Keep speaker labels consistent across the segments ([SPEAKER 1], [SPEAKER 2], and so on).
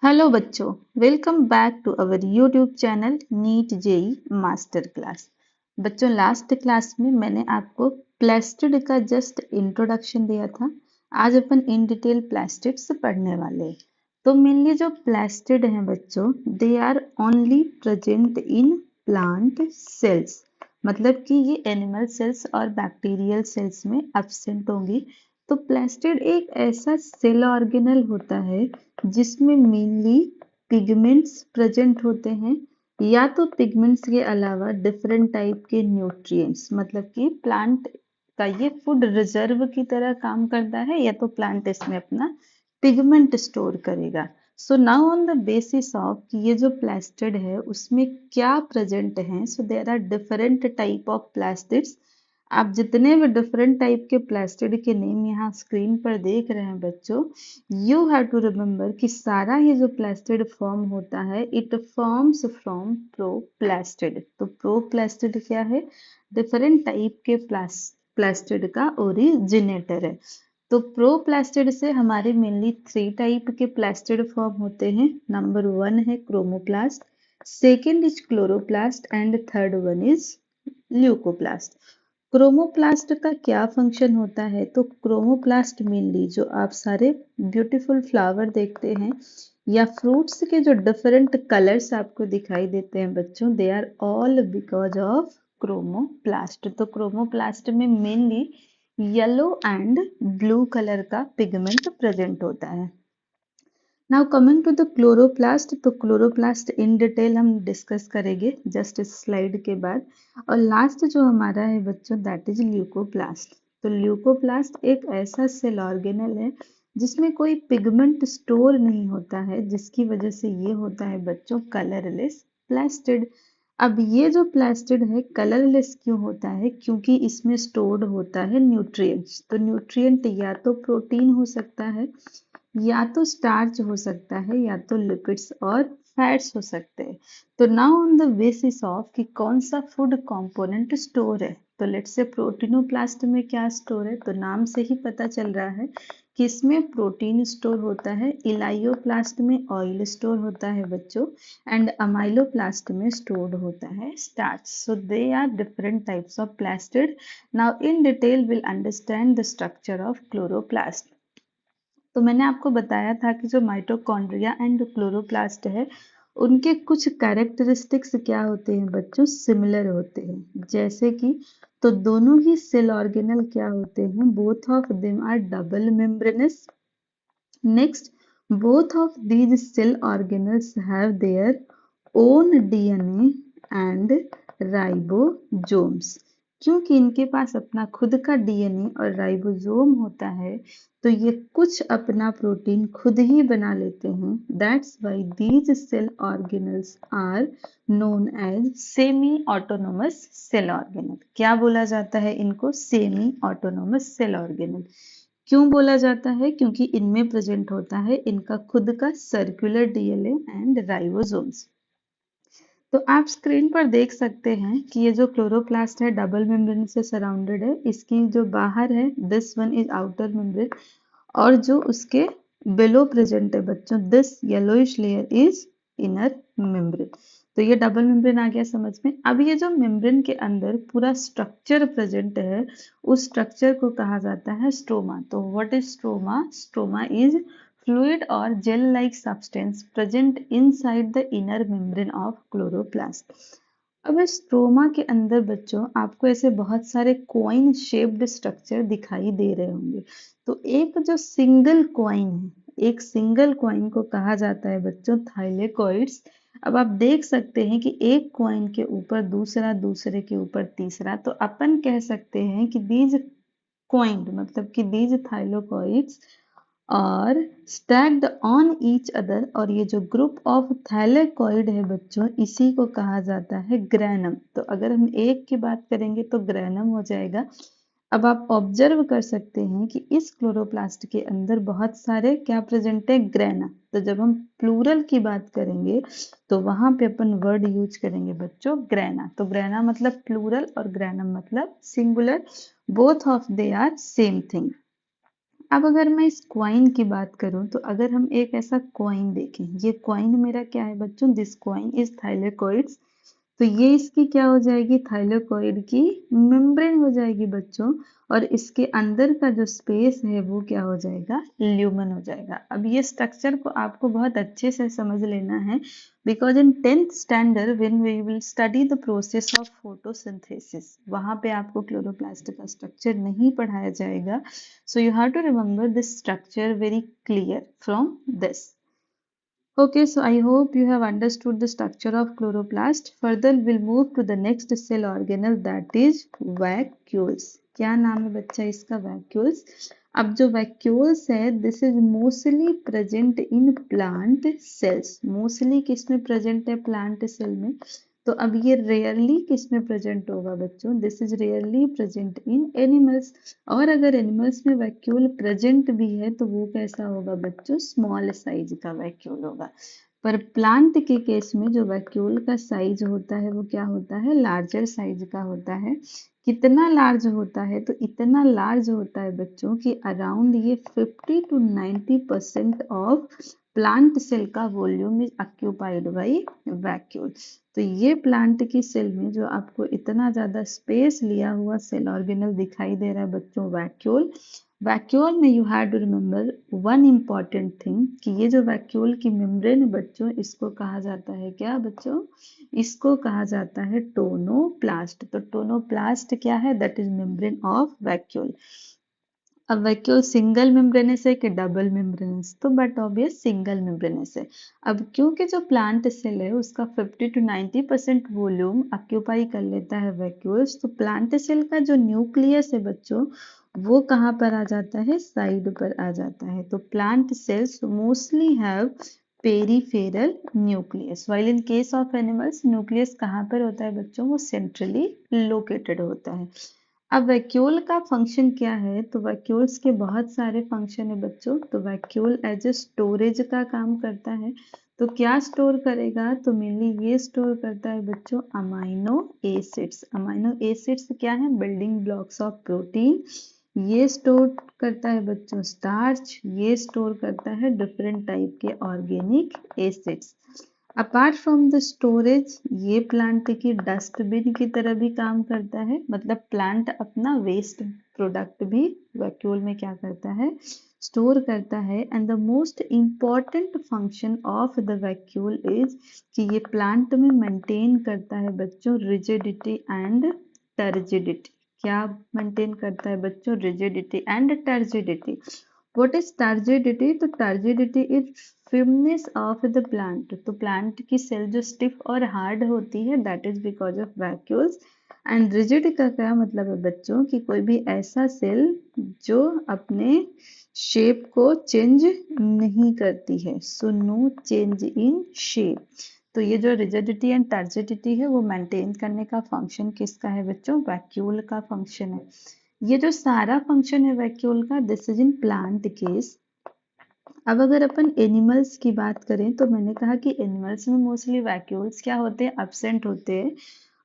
[SPEAKER 1] Hello बच्चों, welcome back to our YouTube channel NEET JEE master class. बच्चों, last class में मैंने आपको प्लास्टिड का जस्ट इंट्रोडक्शन दिया था। आज अपन इन डिटेल प्लास्टिड्स पढ़ने वाले हैं। तो मेनली जो प्लास्टिड हैं बच्चों, they are only present in plant cells, मतलब कि ये एनिमल सेल्स और बैक्टीरियल सेल्स में एब्सेंट होंगी। तो प्लास्टिड एक ऐसा सेल ऑर्गेनल होता है जिसमें मेनली पिगमेंट्स प्रेजेंट होते हैं, या तो पिगमेंट्स के अलावा डिफरेंट टाइप के न्यूट्रिएंट्स, मतलब कि प्लांट का ये फूड रिजर्व की तरह काम करता है, या तो प्लांट इसमें अपना पिगमेंट स्टोर करेगा। So now on the basis of कि ये जो प्लास्टिड है उसमें क्या प्रेजेंट है, so there are different type of plastids. आप जितने भी डिफरेंट टाइप के प्लास्टिड के नेम यहाँ स्क्रीन पर देख रहे हैं बच्चों, यू हैव टू रिमेम्बर कि सारा ये जो प्लास्टिड फॉर्म होता है, इट फॉर्म्स फ्रॉम प्रोप्लास्टिड। तो प्रोप्लास्टिड क्या है? डिफरेंट टाइप के प्लास्टिड का ओरिजिनेटर है। तो प्रोप्लास्टिड से हमारे मेनली थ्री टाइप के प्लास्टिड फॉर्म होते हैं। नंबर वन है chromoplast, second is chloroplast and third one is leucoplast. Chromoplast का क्या फंक्शन होता है? तो क्रोमोप्लास्ट मेनली जो आप सारे ब्यूटीफुल फ्लावर देखते हैं या फ्रूट्स के जो डिफरेंट कलर्स आपको दिखाई देते हैं बच्चों, they are all because of chromoplast. तो क्रोमोप्लास्ट में mainly yellow and blue colour का पिगमेंट प्रेजेंट होता है। Now coming to the chloroplast, तो क्लोरोप्लास्ट इन डिटेल हम डिस्कस करेंगे जस्ट इस स्लाइड के बाद। और लास्ट जो हमारा है बच्चों, दैट इज ल्यूकोप्लास्ट। तो ल्यूकोप्लास्ट एक ऐसा सेल ऑर्गेनल है जिसमें कोई पिगमेंट स्टोर नहीं होता है, जिसकी वजह से ये होता है बच्चों कलरलेस प्लास्टिड। अब ये जो प्लास्टिड है कलरलेस क्यों होता है? क्योंकि इसमें स्टोर्ड होता है न्यूट्रिएंट्स। तो न्यूट्रिएंट या तो प्रोटीन हो सकता है, या तो स्टार्च हो सकता है, या तो लिपिड्स और फैट्स हो सकते हैं। तो now on the basis of कि कौन सा फूड कंपोनेंट स्टोर है, तो लेट्स से प्रोटीनोप्लास्ट में क्या स्टोर है, तो नाम से ही पता चल रहा है कि इसमें प्रोटीन स्टोर होता है। इलायोप्लास्ट में ऑयल स्टोर होता है बच्चों, एंड अमाइलोप्लास्ट में स्टोर्ड होता है starch. So they are different types of plastid. Now in detail will understand the structure of chloroplast. तो मैंने आपको बताया था कि जो माइटोकॉन्ड्रिया एंड क्लोरोप्लास्ट है, उनके कुछ कैरेक्टरिस्टिक्स क्या होते हैं बच्चों? सिमिलर होते हैं। जैसे कि तो दोनों ही सेल ऑर्गेनल क्या होते हैं? Both of them are double membranous. Next, both of these cell organelles have their own DNA and ribosomes। क्योंकि इनके पास अपना खुद का डीएनए और राइबोसोम होता है, तो ये कुछ अपना प्रोटीन खुद ही बना लेते हैं। That's why these cell organelles are known as semi autonomous cell organelle. क्या बोला जाता है इनको? Semi autonomous cell organelle. क्यों बोला जाता है? क्योंकि इनमें प्रेजेंट होता है इनका खुद का सर्कुलर डीएनए एंड राइबोसोम्स। तो आप स्क्रीन पर देख सकते हैं कि ये जो क्लोरोप्लास्ट है डबल मेम्ब्रेन से सराउंडेड है। इसकी जो बाहर है, this one is outer membrane, और जो उसके बिलो प्रेजेंट है बच्चों, this yellowish layer is inner membrane. तो ये डबल मेम्ब्रेन आ गया समझ में। अब ये जो मेम्ब्रेन के अंदर पूरा स्ट्रक्चर प्रेजेंट है, उस स्ट्रक्चर को कहा जाता है स्ट्रोमा। तो what is stroma? Stroma is fluid or gel like substance present inside the inner membrane of chloroplast। अब स्ट्रोमा के अंदर बच्चों आपको ऐसे बहुत सारे कॉइन शेप्ड स्ट्रक्चर दिखाई दे रहे होंगे। तो एक जो सिंगल कॉइन है, एक सिंगल कॉइन को कहा जाता है बच्चों थाइलेकोइड्स। अब आप देख सकते हैं कि एक कॉइन के ऊपर दूसरा, दूसरे के ऊपर तीसरा, तो अपन कह सकते हैं कि दीज कॉइन्ड, मतलब कि दीज थाइलोकॉइड्स और स्टैक्ड ऑन ईच अदर। और ये जो ग्रुप ऑफ थैलेकॉइड है बच्चों, इसी को कहा जाता है ग्रैनम। तो अगर हम एक की बात करेंगे तो ग्रैनम हो जाएगा। अब आप ऑब्जर्व कर सकते हैं कि इस क्लोरोप्लास्ट के अंदर बहुत सारे क्या प्रेजेंट है? ग्रैना। तो जब हम प्लूरल की बात करेंगे तो वहां पे अपन वर्ड यूज करेंगे बच्चों ग्रैना। तो ग्रैना मतलब प्लूरल और ग्रैनम मतलब singular. Both of they are same thing. अब अगर मैं इस कॉइन की बात करूं तो अगर हम एक ऐसा कॉइन देखें, ये कॉइन मेरा क्या है बच्चों, दिस कॉइन इज थाइलेकोइड्स, तो ये इसकी क्या हो जाएगी, थाइलेकोइड की मेम्ब्रेन हो जाएगी बच्चों, और इसके अंदर का जो स्पेस है वो क्या हो जाएगा, ल्यूमन हो जाएगा। अब ये स्ट्रक्चर को आपको बहुत अच्छे से समझ लेना है, because in 10th standard when we will study the process of photosynthesis, वहां पे आपको क्लोरोप्लास्ट का स्ट्रक्चर नहीं पढ़ाया जाएगा, so you have to remember this structure very clear from this. Okay, so I hope you have understood the structure of chloroplast. Further, we'll move to the next cell organelle, that is vacuoles. क्या नाम है बच्चा इसका, vacuoles. अब जो vacuoles है, this is mostly present in plant cells. Mostly किस में present है, plant cell में. तो अब ये रेयरली किस में प्रेजेंट होगा बच्चों, this is rarely present in animals, और अगर एनिमल्स में वैक्यूल प्रेजेंट भी है तो वो कैसा होगा बच्चों, स्मॉल साइज का वैक्यूल होगा। पर प्लांट के केस में जो वैक्यूल का साइज होता है वो क्या होता है, लार्जर साइज का होता है। कितना लार्ज होता है, तो इतना लार्ज होता है बच्चों कि अराउंड ये 50 to 90% ऑफ प्लांट सेल का volume is occupied by vacuole. तो ये प्लांट की सेल में जो आपको इतना ज्यादा स्पेस लिया हुआ सेल ऑर्गेनल दिखाई दे रहा है बच्चों, वैक्यूल, वैक्यूल में you have to remember one important thing कि ये जो वैक्यूल की मेम्ब्रेन है बच्चों, इसको कहा जाता है क्या बच्चों, इसको कहा जाता है टोनोप्लास्ट। तो टोनोप्लास्ट क्या है, that is membrane of vacuole. अब वैक्यूल सिंगल मेम्ब्रेनस है कि डबल मेम्ब्रेनस, तो बट ऑब्वियस सिंगल मेम्ब्रेनस है। अब क्योंकि जो प्लांट सेल है उसका 50 to 90% वॉल्यूम ऑक्यूपाई कर लेता है वैक्यूल्स, तो प्लांट सेल का जो न्यूक्लियस है बच्चों वो कहाँ पर आ जाता है, साइड पर आ जाता है। तो plant cells mostly have peripheral nucleus, while in case of animals nucleus कहाँ पर होता है बच्चों, वो सेंट्रली लोकेटेड होता है। अब वैक्यूल का फंक्शन क्या है, तो वैक्यूल्स के बहुत सारे फंक्शन है बच्चों। तो वैक्यूल एज ए स्टोरेज का काम करता है, तो क्या स्टोर करेगा, तो मेनली ये स्टोर करता है बच्चों अमाइनो एसिड्स। अमाइनो एसिड्स क्या है, बिल्डिंग ब्लॉक्स ऑफ प्रोटीन। ये स्टोर करता है बच्चों स्टार्च, ये स्टोर करता है डिफरेंट टाइप के organic acids. Apart from the storage, ये प्लांट की डस्टबिन की तरह भी काम करता है, मतलब प्लांट अपना वेस्ट प्रोडक्ट भी वैक्यूल में क्या करता है, स्टोर करता है। And the most important function of the vacuole is कि ये प्लांट में मेंटेन करता है बच्चों रिजिडिटी एंड टर्जिडिटी। क्या मेंटेन करता है बच्चों, rigidity and turgidity. What is turgidity, तो turgidity is firmness of the plant, तो प्लांट की सेल जो स्टिफ और हार्ड होती है that is because of vacuoles. And rigid का क्या मतलब है बच्चों, कि कोई भी ऐसा सेल जो अपने शेप को चेंज नहीं करती है, so no change in shape. तो ये जो रिजिडिटी एंड टर्जिडिटी है वो मेंटेन करने का फंक्शन किसका है बच्चों, वैक्यूल का फंक्शन है। ये जो सारा फंक्शन है वैक्यूल का, this is in plant case. अब अगर अपन एनिमल्स की बात करें तो मैंने कहा कि एनिमल्स में मोस्टली वैक्यूल्स क्या होते हैं, एब्सेंट होते हैं।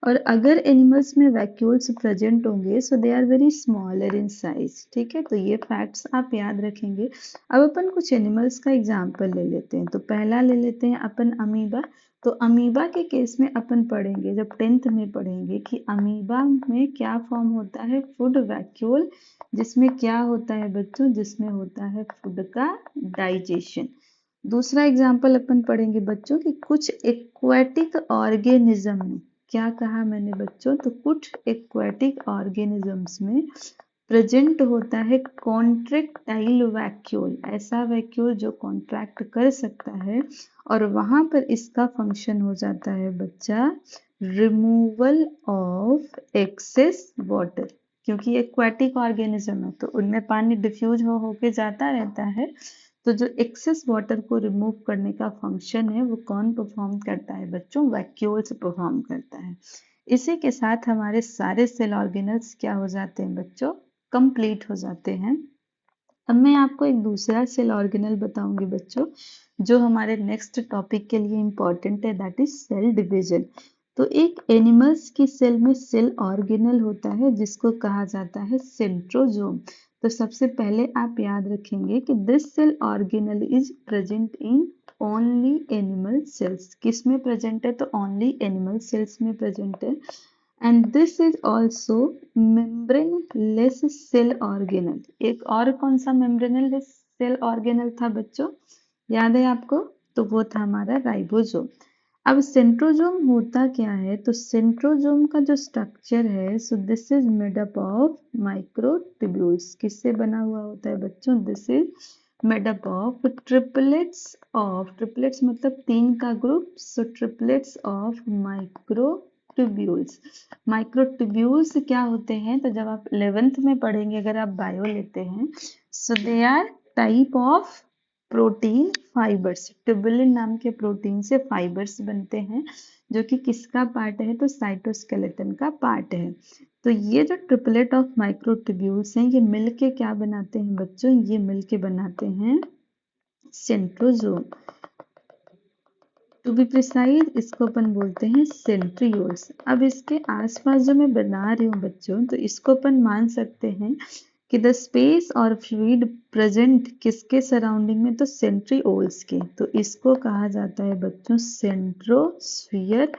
[SPEAKER 1] और अगर एनिमल्स में वैक्यूल्स प्रेजेंट होंगे so they are very smaller in size, ठीक है, तो ये फैक्ट्स आप याद रखेंगे। अब अपन कुछ एनिमल्स का एग्जांपल ले लेते हैं। तो पहला ले लेते हैं अपन अमीबा। तो अमीबा के केस में अपन पढ़ेंगे, जब 10th में पढ़ेंगे, कि अमीबा में क्या फॉर्म होता है, फूड वैक्यूल, जिसमें क्या होता है बच्चों, जिसमें होता है फूड का डाइजेशन। दूसरा एग्जाम्पल अपन पढ़ेंगे बच्चों कि कुछ एक्वाटिक ऑर्गेनिज्म में, क्या कहा मैंने बच्चों, तो कुछ एक्वाटिक ऑर्गेनिजम्स में प्रेजेंट होता है कॉन्ट्रैक्टाइल वैक्यूल, ऐसा वैक्यूल जो कॉन्ट्रैक्ट कर सकता है, और वहां पर इसका फंक्शन हो जाता है बच्चा रिमूवल ऑफ एक्सेस वाटर। क्योंकि एक्वाटिक ऑर्गेनिज्म है तो उनमें पानी डिफ्यूज होके जाता रहता है, तो जो एक्सेस वाटर को रिमूव करने का फंक्शन है वो कौन परफॉर्म करता है बच्चों, वैक्यूल्स परफॉर्म करता है। इसी के साथ हमारे सारे सेल ऑर्गेनल्स क्या हो जाते हैं बच्चों, कंप्लीट हो जाते हैं। अब मैं आपको एक दूसरा सेल ऑर्गेनल बताऊंगी बच्चों, जो हमारे नेक्स्ट टॉपिक के लिए इंपॉर्टेंट है, दैट इज सेल डिवीजन। तो एक एनिमल्स की सेल में सेल ऑर्गेनल होता है जिसको कहा जाता है सेंट्रोजोम। तो सबसे पहले आप याद रखेंगे कि this cell organelle is present in only animal cells. किस में प्रेजेंट है? तो ओनली एनिमल सेल्स में प्रेजेंट है। And this is also membraneless cell organelle. एक और कौन सा मेम्ब्रेनलेस सेल ऑर्गेनल था बच्चों? याद है आपको? तो वो था हमारा राइबोसोम। अब सेंट्रोजोम होता क्या है? तो सेंट्रोजोम का जो स्ट्रक्चर है, so this is made up of microtubules. किससे बना हुआ होता है बच्चों? This is made up of triplets of, triplets मतलब 3 का group, so triplets of microtubules. Microtubules क्या होते हैं? तो जब आप 11th में पढ़ेंगे, अगर आप बायो लेते हैं, so they are type of protein fibres. Tubulin नाम के प्रोटीन से फाइबर्स बनते हैं, जो कि किसका पार्ट है? तो साइटोस्केलेटन का पार्ट है। तो ये जो ट्रिपलेट ऑफ माइक्रोट्यूब्यूल्स हैं, ये मिलके क्या बनाते हैं बच्चों? ये मिलके बनाते हैं सेंट्रोजोम। टू बी प्रिसाइज, इसको अपन बोलते हैं सेंट्रियोल्स। अब इसके आसपास जो मैं बना रही हूँ बच्चों, तो इसको अपन मान सकते हैं कि द स्पेस और फ्लूइड प्रेजेंट किसके सराउंडिंग में? तो सेंट्रियोल्स के। तो इसको कहा जाता है बच्चों सेंट्रोस्फियर।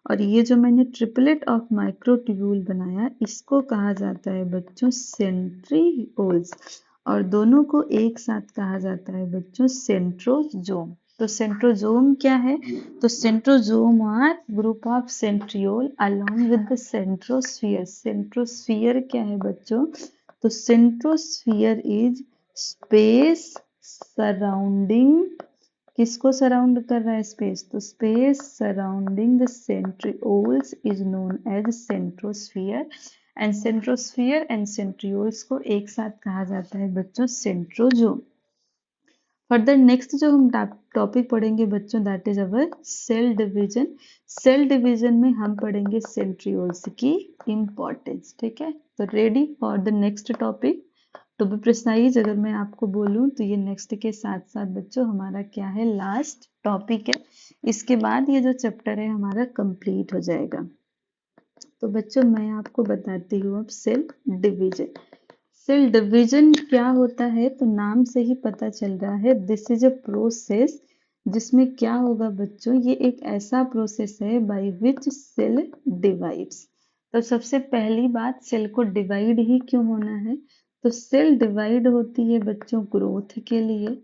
[SPEAKER 1] और ये जो मैंने ट्रिपलेट ऑफ माइक्रोट्यूब्यूल बनाया, इसको कहा जाता है बच्चों सेंट्रियोल्स। और दोनों को एक साथ कहा जाता है बच्चों सेंट्रोजोम। तो सेंट्रोजोम क्या है? तो centrosome are group of centriole along with the centrosphere. Centrosphere क्या है बच्चों? तो सेंट्रोस्फियर इज स्पेस सराउंडिंग, किसको सराउंड कर रहा है? स्पेस। तो space surrounding the centrioles is known as centrosphere. And centrosphere and centrioles को एक साथ कहा जाता है बच्चों सेंट्रोजोम। फर्दर नेक्स्ट जो हम टॉपिक पढ़ेंगे बच्चों, that is our cell division. Cell division में हम पढ़ेंगे सेंट्रियोल्स की इंपॉर्टेंस। ठीक है, तो ready for the next topic. To be precise, अगर मैं आपको बोलूं तो ये नेक्स्ट के साथ साथ बच्चों हमारा क्या है? लास्ट टॉपिक है। इसके बाद ये जो चैप्टर है हमारा कंप्लीट हो जाएगा। तो बच्चों मैं आपको बताती हूँ अब सेल डिवीजन। सेल डिवीजन क्या होता है? तो नाम से ही पता चल रहा है, दिस इज अ प्रोसेस, जिसमें क्या होगा बच्चों? ये एक ऐसा प्रोसेस है बाय विच सेल डिवाइड्स। तो सबसे पहली बात, सेल को डिवाइड ही क्यों होना है? तो सेल डिवाइड होती है बच्चों ग्रोथ के लिए,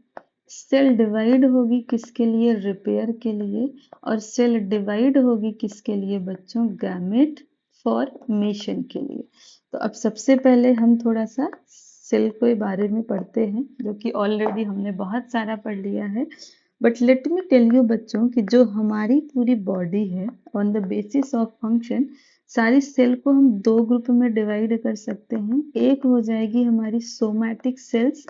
[SPEAKER 1] सेल डिवाइड होगी किसके लिए? रिपेयर के लिए। और सेल डिवाइड होगी किसके लिए बच्चों? गैमेट फॉर्मेशन के लिए। तो अब सबसे पहले हम थोड़ा सा सेल के बारे में पढ़ते हैं, जो कि ऑलरेडी हमने बहुत सारा पढ़ लिया है। But let me tell you बच्चों कि जो हमारी पूरी बॉडी है, on the basis of function, सारी सेल को हम 2 ग्रुप में डिवाइड कर सकते हैं। एक हो जाएगी हमारी somatic cells,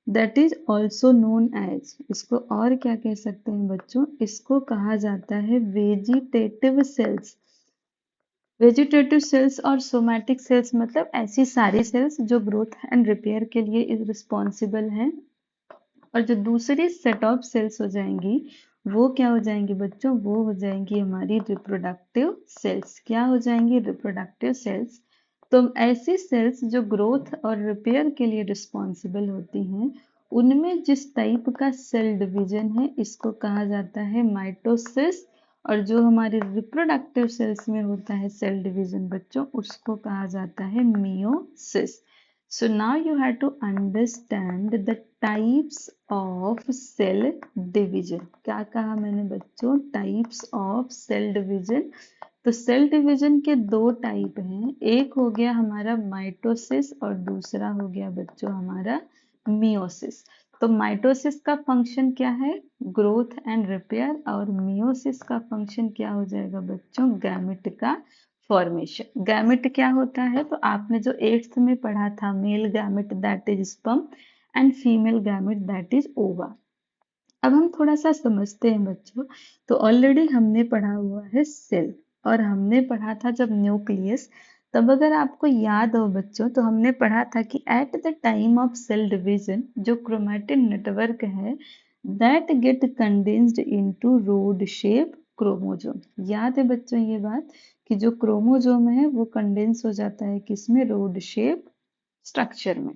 [SPEAKER 1] that is also known as, इसको और क्या कह सकते हैं बच्चों? इसको कहा जाता है वेजिटेटिव सेल्स। वेजिटेटिव सेल्स और सोमैटिक सेल्स मतलब ऐसी सारी सेल्स जो ग्रोथ एंड रिपेयर के लिए रिस्पॉन्सिबल हैं। और जो दूसरी सेट ऑफ सेल्स हो जाएंगी, वो क्या हो जाएंगी बच्चों? वो हो जाएंगी हमारी रिप्रोडक्टिव सेल्स। क्या हो जाएंगी? Reproductive cells. तो ऐसी सेल्स जो ग्रोथ और रिपेयर के लिए रिस्पॉन्सिबल होती हैं, उनमें जिस टाइप का सेल डिवीजन है, इसको कहा जाता है माइटोसिस। और जो हमारे रिप्रोडक्टिव सेल्स में होता है सेल डिवीजन बच्चों, उसको कहा जाता है meiosis. So now you have to understand the types of cell division. क्या कहा मैंने बच्चों? Types of cell division. तो सेल डिवीजन के 2 टाइप हैं, एक हो गया हमारा माइटोसिस और दूसरा हो गया बच्चों हमारा मियोसिस। तो माइटोसिस का फंक्शन क्या है? Growth and repair. और मियोसिस का फंक्शन क्या हो जाएगा बच्चों? गैमेट का फॉर्मेशन। गैमेट क्या होता है? तो आपने जो 8th में पढ़ा था, male gamete that is sperm and female gamete that is ओवा। अब हम थोड़ा सा समझते हैं बच्चों। तो ऑलरेडी हमने पढ़ा हुआ है सेल, और हमने पढ़ा था जब न्यूक्लियस, तब अगर आपको याद हो बच्चों, तो हमने पढ़ा था कि at the time of cell division जो क्रोमैटिन नेटवर्क है, that get condensed into rod shape chromosome. याद है बच्चों ये बात कि जो क्रोमोजोम है वो कंडेंस हो जाता है किसमें? रोड शेप स्ट्रक्चर में।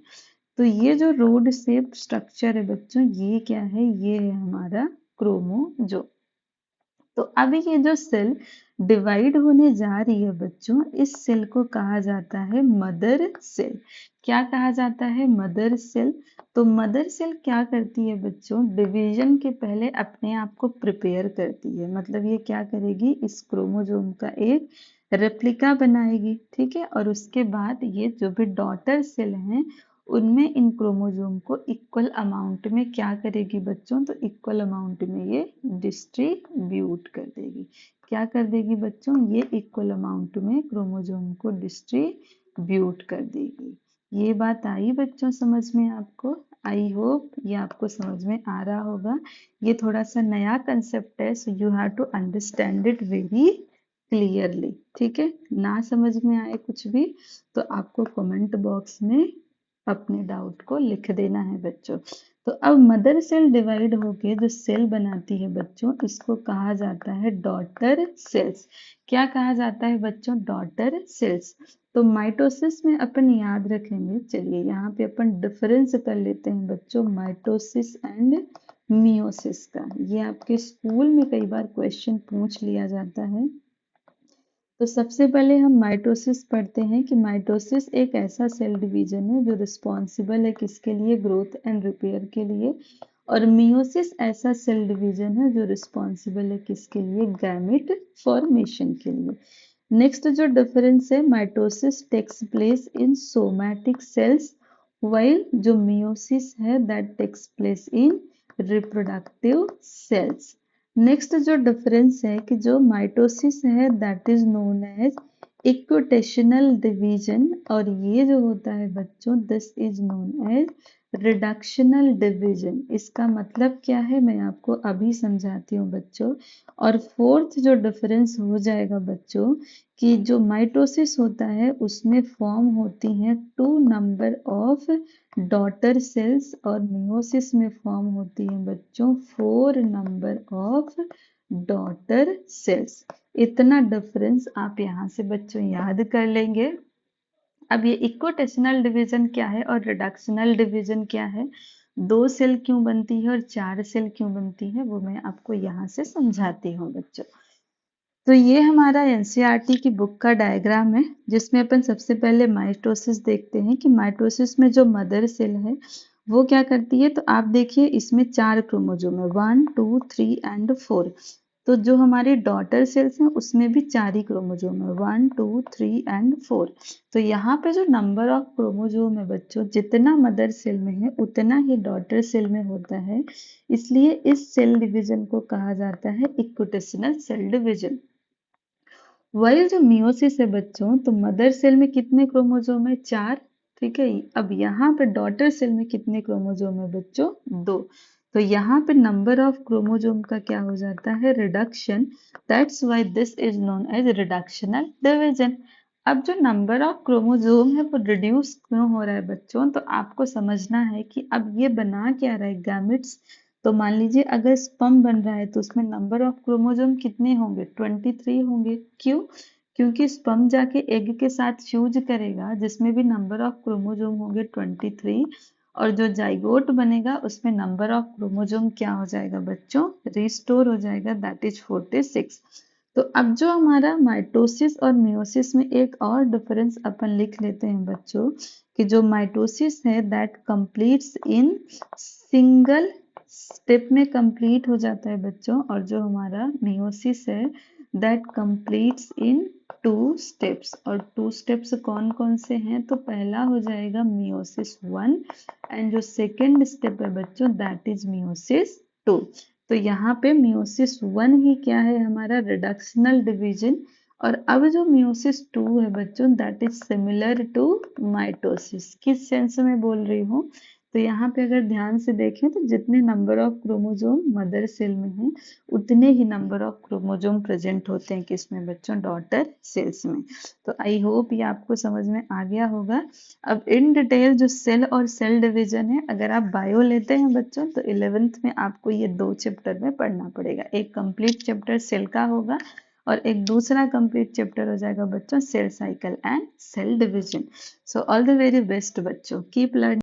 [SPEAKER 1] तो ये जो रोड शेप स्ट्रक्चर है बच्चों, ये क्या है, ये है हमारा क्रोमोजोम। तो अब ये जो सेल डिवाइड होने जा रही है बच्चों, इस सेल को कहा जाता है मदर सेल। क्या कहा जाता है, मदर सेल। तो मदर सेल क्या करती है बच्चों, डिवीजन के पहले अपने आप को प्रिपेयर करती है। मतलब ये क्या करेगी, इस क्रोमोसोम का एक रेप्लिका बनाएगी, ठीक है। और उसके बाद ये जो भी डॉटर सेल हैं, उनमें इन क्रोमोसोम को इक्वल अमाउंट में क्या करेगी बच्चों, तो इक्वल अमाउंट में ये डिस्ट्रीब्यूट कर देगी। क्या कर देगी बच्चों, ये इक्वल अमाउंट में क्रोमोसोम को डिस्ट्रीब्यूट कर देगी। ये बात आई बच्चों समझ में आपको? आई होप ये आपको समझ में आ रहा होगा। ये थोड़ा सा नया कंसेप्ट है, so you have to understand it very clearly, ठीक है। ना समझ में आए कुछ भी तो आपको कमेंट बॉक्स में अपने डाउट को लिख देना है बच्चों। तो अब मदर सेल डिवाइड होके जो सेल बनाती है बच्चों, इसको कहा जाता है डॉटर सेल्स। क्या कहा जाता है बच्चों, डॉटर सेल्स। तो माइटोसिस में अपन याद रखेंगे, चलिए यहाँ पे अपन डिफरेंस कर लेते हैं बच्चों, माइटोसिस एंड मियोसिस का। ये आपके स्कूल में कई बार क्वेश्चन पूछ लिया जाता है। तो सबसे पहले हम माइटोसिस पढ़ते हैं कि माइटोसिस एक ऐसा सेल डिवीजन है जो रिस्पॉन्सिबल है किसके लिए, ग्रोथ एंड रिपेयर के लिए। और मियोसिस ऐसा सेल डिवीजन है जो रिस्पॉन्सिबल है किसके लिए, गैमेट फॉर्मेशन के लिए। नेक्स्ट जो डिफरेंस है, mitosis takes place in somatic cells, while जो मियोसिस है that takes place in reproductive cells. Next जो डिफरेंस है कि जो माइटोसिस है that is known as equational division, और ये जो होता है बच्चों, this is known as reductional division. इसका मतलब क्या है मैं आपको अभी समझाती हूँ बच्चों। और फोर्थ जो डिफरेंस हो जाएगा बच्चों, कि जो माइटोसिस होता है उसमें फॉर्म होती हैं 2 नंबर ऑफ डॉटर सेल्स, और मियोसिस में फॉर्म होती है बच्चों 4 नंबर ऑफ डॉटर सेल्स। इतना डिफरेंस आप यहाँ से बच्चों याद कर लेंगे। अब ये इक्विटेशनल डिवीजन क्या है और रिडक्शनल डिवीजन क्या है, 2 सेल क्यों बनती है और 4 सेल क्यों बनती है, वो मैं आपको यहाँ से समझाती हूँ बच्चों। तो ये हमारा एनसीईआरटी की बुक का डायग्राम है, जिसमें अपन सबसे पहले माइटोसिस देखते हैं कि माइटोसिस में जो मदर सेल है वो क्या करती है। तो आप देखिए इसमें 4 क्रोमोसोम है, 1 2 3 एंड 4। तो जो हमारी डॉटर सेल्स हैं उसमें भी 4 ही क्रोमोसोम है, 1 2 3 एंड 4। तो यहाँ पे जो नंबर ऑफ क्रोमोसोम है बच्चों, जितना मदर सेल में है उतना ही डॉटर सेल में होता है। इसलिए इस सेल डिवीजन को कहा जाता है इक्विटेशनल सेल डिवीजन। वाइल जो मियोसिस है बच्चों, तो मदर सेल में कितने क्रोमोसोम है, 4, ठीक है। अब यहाँ पे डॉटर सेल में कितने क्रोमोसोम है बच्चों, 2। तो यहाँ पे नंबर ऑफ क्रोमोसोम का क्या हो जाता है, reduction. That's why this is known as reductional division. अब जो नंबर ऑफ क्रोमोसोम है वो रिड्यूस क्यों हो रहा है बच्चों, तो आपको समझना है कि अब ये बना क्या रहा है, गैमेट्स। तो मान लीजिए अगर स्पर्म बन रहा है तो उसमें नंबर ऑफ क्रोमोसोम कितने होंगे, 23 होंगे। क्यों, क्योंकि स्पर्म जाके एग के साथ फ्यूज करेगा जिसमें भी नंबर ऑफ क्रोमोसोम होंगे 23, और जो जाइगोट बनेगा उसमें नंबर ऑफ क्रोमोसोम क्या हो जाएगा बच्चों, रिस्टोर हो जाएगा, दैट इज 46। तो अब जो हमारा माइटोसिस और मियोसिस में एक और डिफरेंस अपन लिख लेते हैं बच्चों, कि जो माइटोसिस है that completes in single step में कंप्लीट हो जाता है बच्चों, और जो हमारा मियोसिस है दैट कंप्लीट्स इन 2 स्टेप्स। और 2 स्टेप्स कौन कौन से हैं, तो पहला हो जाएगा मियोसिस 1, एंड जो सेकेंड स्टेप है बच्चों दैट इज मियोसिस 2। तो यहाँ पे मियोसिस 1 ही क्या है, हमारा रिडक्शनल डिवीजन। और अब जो मियोसिस 2 है बच्चों that is similar to mitosis. किस सेंस में बोल रही हूँ, तो यहाँ पे अगर ध्यान से देखें तो जितने number of chromosome mother cell में हैं उतने ही नंबर ऑफ क्रोमोसोम प्रेजेंट होते हैं किसमें बच्चों, डॉटर सेल्स में। तो आई होप ये आपको समझ में आ गया होगा। अब इन डिटेल जो सेल और सेल डिवीजन है, अगर आप बायो लेते हैं बच्चों तो 11th में आपको ये 2 चैप्टर में पढ़ना पड़ेगा। एक कंप्लीट चैप्टर सेल का होगा और एक दूसरा कंप्लीट चैप्टर हो जाएगा बच्चों cell cycle and cell division. So all the very best बच्चों, कीप लर्निंग।